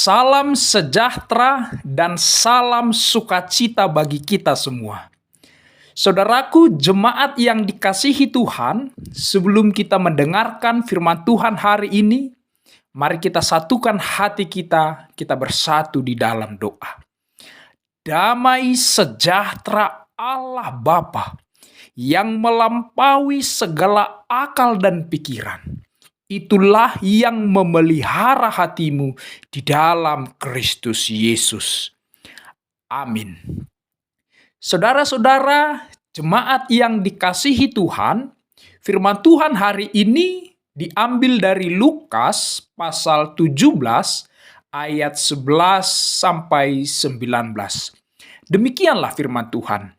Salam sejahtera dan salam sukacita bagi kita semua. Saudaraku, jemaat yang dikasihi Tuhan, sebelum kita mendengarkan firman Tuhan hari ini, mari kita satukan hati kita bersatu di dalam doa. Damai sejahtera Allah Bapa yang melampaui segala akal dan pikiran, itulah yang memelihara hatimu di dalam Kristus Yesus. Amin. Saudara-saudara, jemaat yang dikasihi Tuhan, firman Tuhan hari ini diambil dari Lukas pasal 17 ayat 11 sampai 19. Demikianlah firman Tuhan.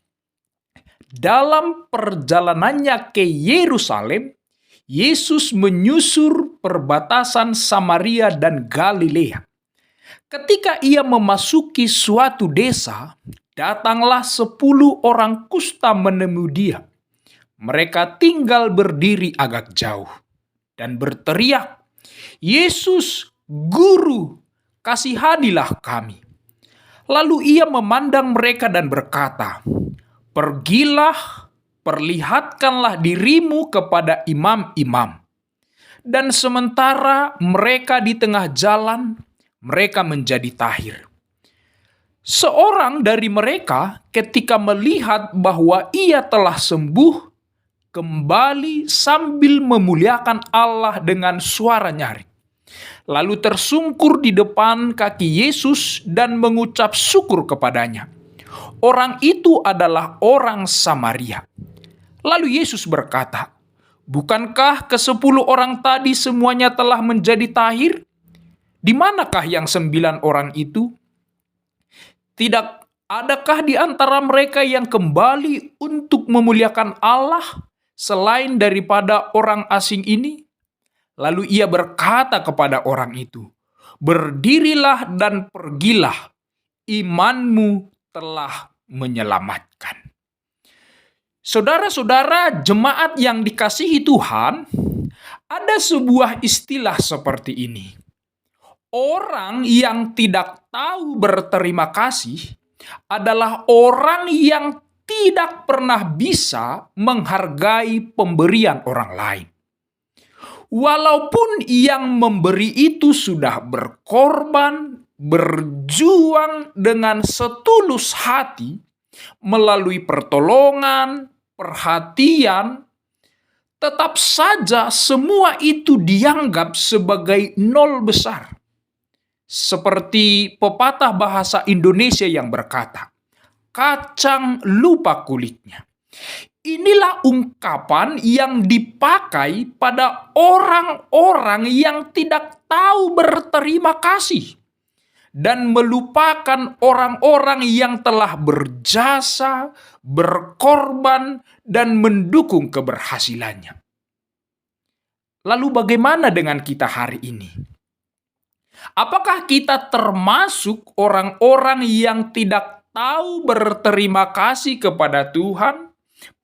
Dalam perjalanannya ke Yerusalem, Yesus menyusur perbatasan Samaria dan Galilea. Ketika ia memasuki suatu desa, datanglah 10 orang kusta menemui dia. Mereka tinggal berdiri agak jauh dan berteriak, "Yesus, Guru, kasihanilah kami." Lalu ia memandang mereka dan berkata, "Pergilah, perlihatkanlah dirimu kepada imam-imam." Dan sementara mereka di tengah jalan, mereka menjadi tahir. Seorang dari mereka ketika melihat bahwa ia telah sembuh, kembali sambil memuliakan Allah dengan suara nyaring. Lalu tersungkur di depan kaki Yesus dan mengucap syukur kepadanya. Orang itu adalah orang Samaria. Lalu Yesus berkata, "Bukankah ke-10 orang tadi semuanya telah menjadi tahir? Di manakah yang 9 orang itu? Tidak adakah di antara mereka yang kembali untuk memuliakan Allah selain daripada orang asing ini?" Lalu ia berkata kepada orang itu, "Berdirilah dan pergilah, imanmu telah menyelamatkan." Saudara-saudara, jemaat yang dikasihi Tuhan, ada sebuah istilah seperti ini. Orang yang tidak tahu berterima kasih adalah orang yang tidak pernah bisa menghargai pemberian orang lain. Walaupun yang memberi itu sudah berkorban, berjuang dengan setulus hati, melalui pertolongan, perhatian, tetap saja semua itu dianggap sebagai nol besar. Seperti pepatah bahasa Indonesia yang berkata, "Kacang lupa kulitnya." Inilah ungkapan yang dipakai pada orang-orang yang tidak tahu berterima kasih dan melupakan orang-orang yang telah berjasa, berkorban, dan mendukung keberhasilannya. Lalu bagaimana dengan kita hari ini? Apakah kita termasuk orang-orang yang tidak tahu berterima kasih kepada Tuhan,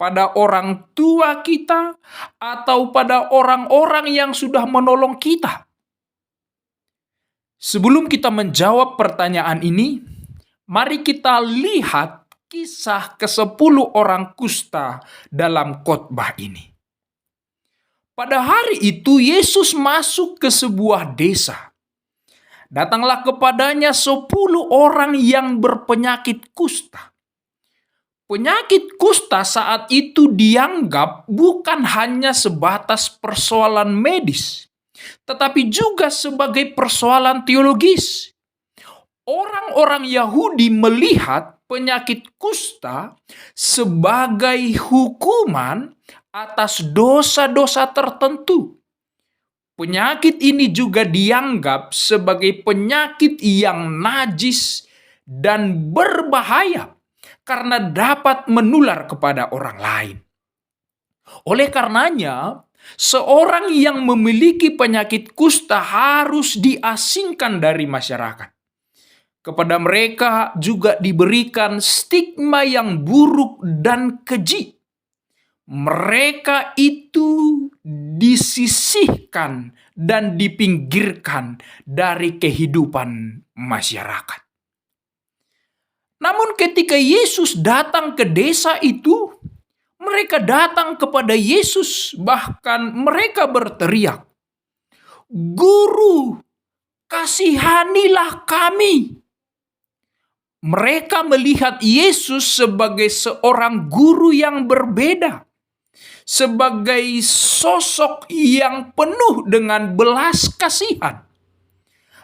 pada orang tua kita, atau pada orang-orang yang sudah menolong kita? Sebelum kita menjawab pertanyaan ini, mari kita lihat kisah ke-10 orang kusta dalam khotbah ini. Pada hari itu Yesus masuk ke sebuah desa. Datanglah kepadanya 10 orang yang berpenyakit kusta. Penyakit kusta saat itu dianggap bukan hanya sebatas persoalan medis, tetapi juga sebagai persoalan teologis. Orang-orang Yahudi melihat penyakit kusta sebagai hukuman atas dosa-dosa tertentu. Penyakit ini juga dianggap sebagai penyakit yang najis dan berbahaya karena dapat menular kepada orang lain. Oleh karenanya, seorang yang memiliki penyakit kusta harus diasingkan dari masyarakat. Kepada mereka juga diberikan stigma yang buruk dan keji. mereka itu disisihkan dan dipinggirkan dari kehidupan masyarakat. Namun ketika Yesus datang ke desa itu, mereka datang kepada Yesus, bahkan mereka berteriak, "Guru, kasihanilah kami." Mereka melihat Yesus sebagai seorang guru yang berbeda, sebagai sosok yang penuh dengan belas kasihan.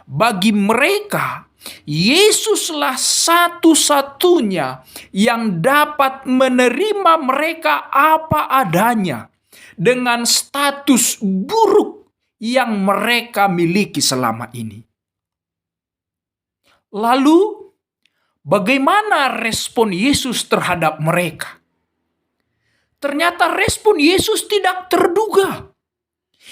Bagi mereka, Yesuslah satu-satunya yang dapat menerima mereka apa adanya dengan status buruk yang mereka miliki selama ini. Lalu, bagaimana respon Yesus terhadap mereka? Ternyata respon Yesus tidak terduga.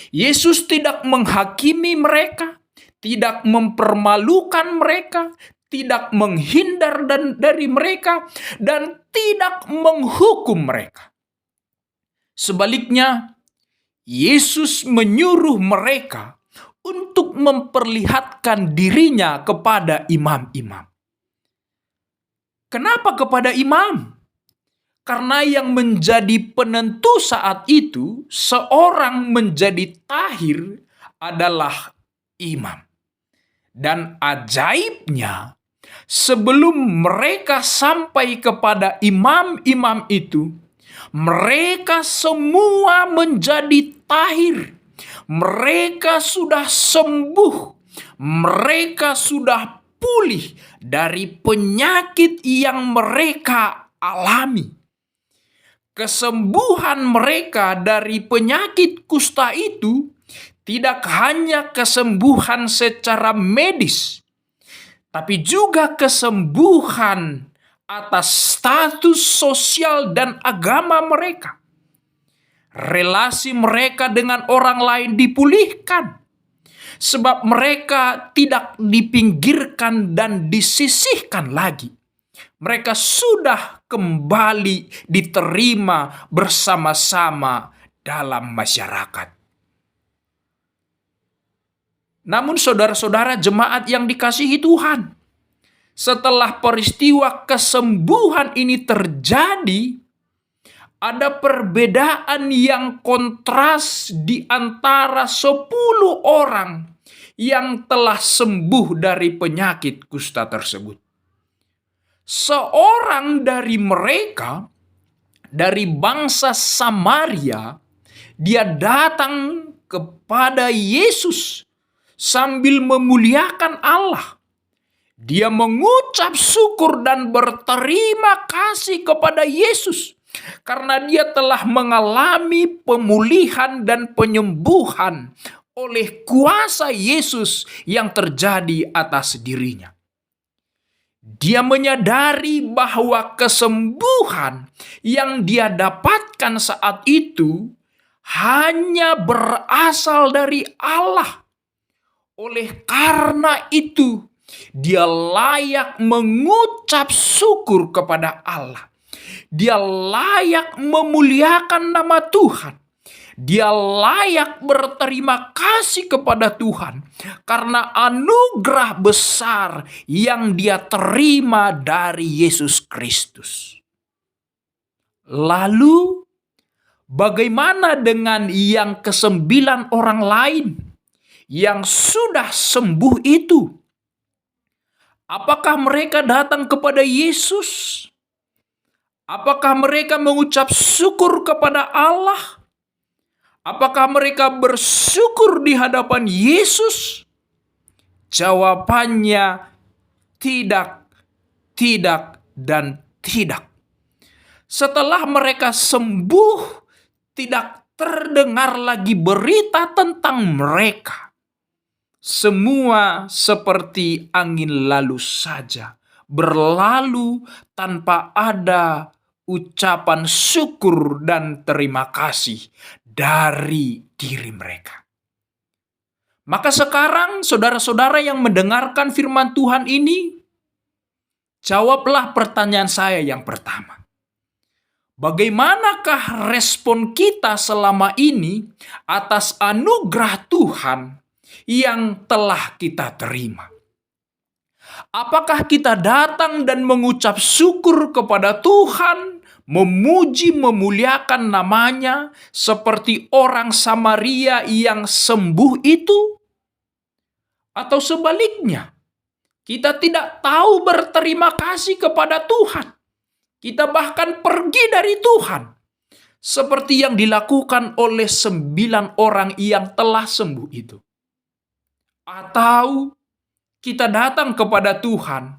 Yesus tidak menghakimi mereka, tidak mempermalukan mereka, tidak menghindar dari mereka, dan tidak menghukum mereka. Sebaliknya, Yesus menyuruh mereka untuk memperlihatkan dirinya kepada imam-imam. Kenapa kepada imam? Karena yang menjadi penentu saat itu, seorang menjadi tahir adalah imam. Dan ajaibnya, sebelum mereka sampai kepada imam-imam itu, mereka semua menjadi tahir. Mereka sudah sembuh. Mereka sudah pulih dari penyakit yang mereka alami. Kesembuhan mereka dari penyakit kusta itu tidak hanya kesembuhan secara medis, tapi juga kesembuhan atas status sosial dan agama mereka. Relasi mereka dengan orang lain dipulihkan, sebab mereka tidak dipinggirkan dan disisihkan lagi. Mereka sudah kembali diterima bersama-sama dalam masyarakat. Namun saudara-saudara jemaat yang dikasihi Tuhan, setelah peristiwa kesembuhan ini terjadi, ada perbedaan yang kontras di antara 10 orang yang telah sembuh dari penyakit kusta tersebut. Seorang dari mereka, dari bangsa Samaria, dia datang kepada Yesus sambil memuliakan Allah. Dia mengucap syukur dan berterima kasih kepada Yesus karena dia telah mengalami pemulihan dan penyembuhan oleh kuasa Yesus yang terjadi atas dirinya. Dia menyadari bahwa kesembuhan yang dia dapatkan saat itu hanya berasal dari Allah. Oleh karena itu, dia layak mengucap syukur kepada Allah. Dia layak memuliakan nama Tuhan. Dia layak berterima kasih kepada Tuhan karena anugerah besar yang dia terima dari Yesus Kristus. Lalu, bagaimana dengan yang ke-9 orang lain yang sudah sembuh itu? Apakah mereka datang kepada Yesus? Apakah mereka mengucap syukur kepada Allah? Apakah mereka bersyukur di hadapan Yesus? Jawabannya tidak, dan tidak. Setelah mereka sembuh, tidak terdengar lagi berita tentang mereka. Semua seperti angin lalu saja, berlalu tanpa ada ucapan syukur dan terima kasih dari diri mereka. Maka sekarang saudara-saudara yang mendengarkan firman Tuhan ini, jawablah pertanyaan saya yang pertama. Bagaimanakah respon kita selama ini atas anugerah Tuhan yang telah kita terima? Apakah kita datang dan mengucap syukur kepada Tuhan, memuji memuliakan namanya seperti orang Samaria yang sembuh itu? Atau sebaliknya, kita tidak tahu berterima kasih kepada Tuhan. Kita bahkan pergi dari Tuhan. Seperti yang dilakukan oleh 9 orang yang telah sembuh itu. Atau kita datang kepada Tuhan,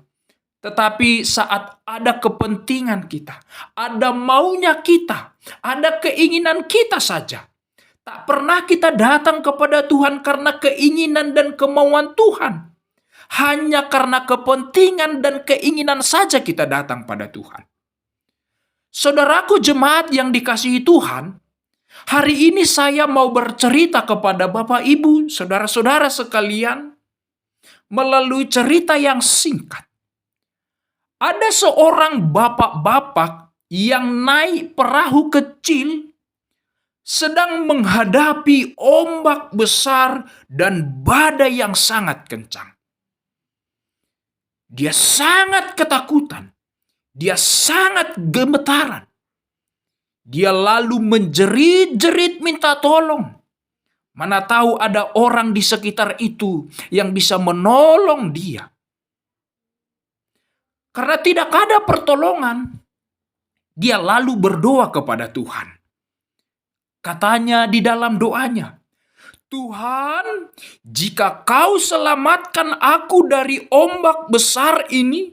tetapi saat ada kepentingan kita, ada maunya kita, ada keinginan kita saja. Tak pernah kita datang kepada Tuhan karena keinginan dan kemauan Tuhan. Hanya karena kepentingan dan keinginan saja kita datang pada Tuhan. Saudaraku jemaat yang dikasihi Tuhan, hari ini saya mau bercerita kepada Bapak Ibu, saudara-saudara sekalian, melalui cerita yang singkat. Ada seorang bapak-bapak yang naik perahu kecil, sedang menghadapi ombak besar dan badai yang sangat kencang. Dia sangat ketakutan. Dia sangat gemetaran. Dia lalu menjerit-jerit minta tolong. Mana tahu ada orang di sekitar itu yang bisa menolong dia. Karena tidak ada pertolongan, dia lalu berdoa kepada Tuhan. Katanya di dalam doanya, Tuhan, jika kau selamatkan aku dari ombak besar ini,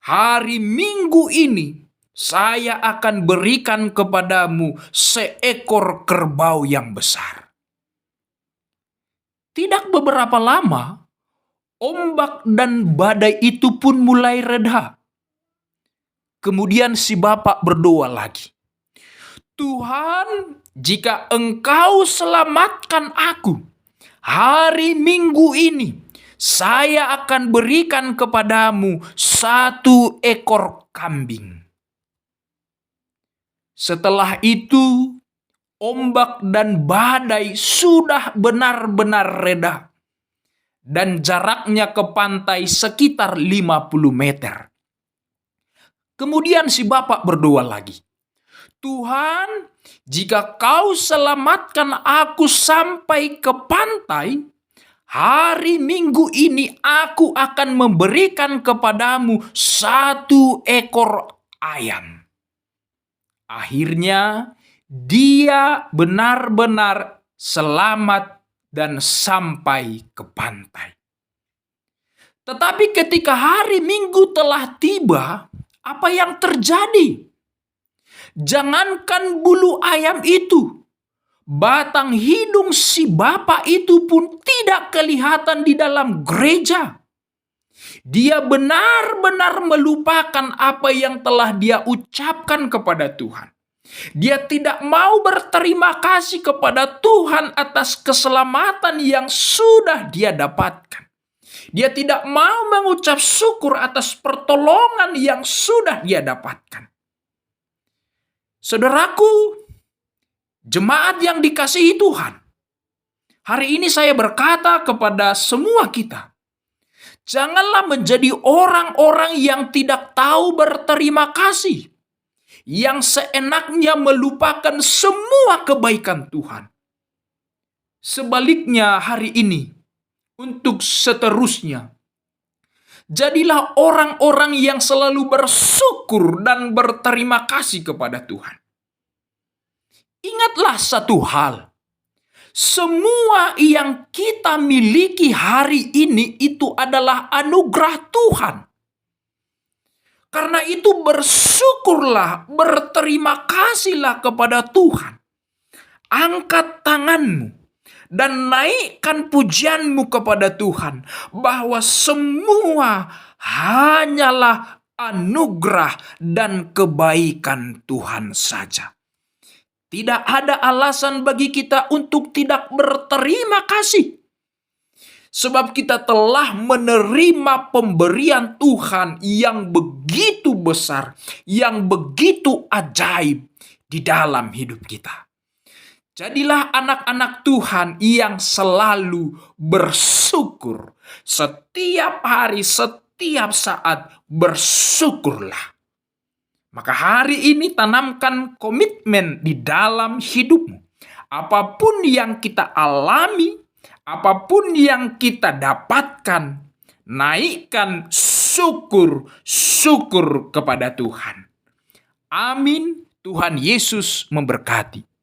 hari Minggu ini, saya akan berikan kepadamu seekor kerbau yang besar. Tidak beberapa lama, ombak dan badai itu pun mulai reda. Kemudian si bapak berdoa lagi. Tuhan, jika engkau selamatkan aku, hari Minggu ini, saya akan berikan kepadamu 1 ekor kambing. Setelah itu, ombak dan badai sudah benar-benar reda. Dan jaraknya ke pantai sekitar 50 meter. Kemudian si bapak berdoa lagi. Tuhan, jika kau selamatkan aku sampai ke pantai, hari Minggu ini aku akan memberikan kepadamu 1 ekor ayam. Akhirnya dia benar-benar selamat dan sampai ke pantai. Tetapi ketika hari Minggu telah tiba, apa yang terjadi? Jangankan bulu ayam itu, batang hidung si bapak itu pun tidak kelihatan di dalam gereja. Dia benar-benar melupakan apa yang telah dia ucapkan kepada Tuhan. Dia tidak mau berterima kasih kepada Tuhan atas keselamatan yang sudah dia dapatkan. Dia tidak mau mengucap syukur atas pertolongan yang sudah dia dapatkan. Saudaraku, jemaat yang dikasihi Tuhan, hari ini saya berkata kepada semua kita, janganlah menjadi orang-orang yang tidak tahu berterima kasih, yang seenaknya melupakan semua kebaikan Tuhan. Sebaliknya hari ini, untuk seterusnya, jadilah orang-orang yang selalu bersyukur dan berterima kasih kepada Tuhan. Ingatlah satu hal, semua yang kita miliki hari ini itu adalah anugerah Tuhan. Karena itu bersyukurlah, berterima kasihlah kepada Tuhan. Angkat tanganmu dan naikkan pujianmu kepada Tuhan, bahwa semua hanyalah anugerah dan kebaikan Tuhan saja. Tidak ada alasan bagi kita untuk tidak berterima kasih. Sebab kita telah menerima pemberian Tuhan yang begitu besar, yang begitu ajaib di dalam hidup kita. Jadilah anak-anak Tuhan yang selalu bersyukur. Setiap hari, setiap saat bersyukurlah. Maka hari ini tanamkan komitmen di dalam hidupmu. Apapun yang kita alami, apapun yang kita dapatkan, naikkan syukur kepada Tuhan. Amin. Tuhan Yesus memberkati.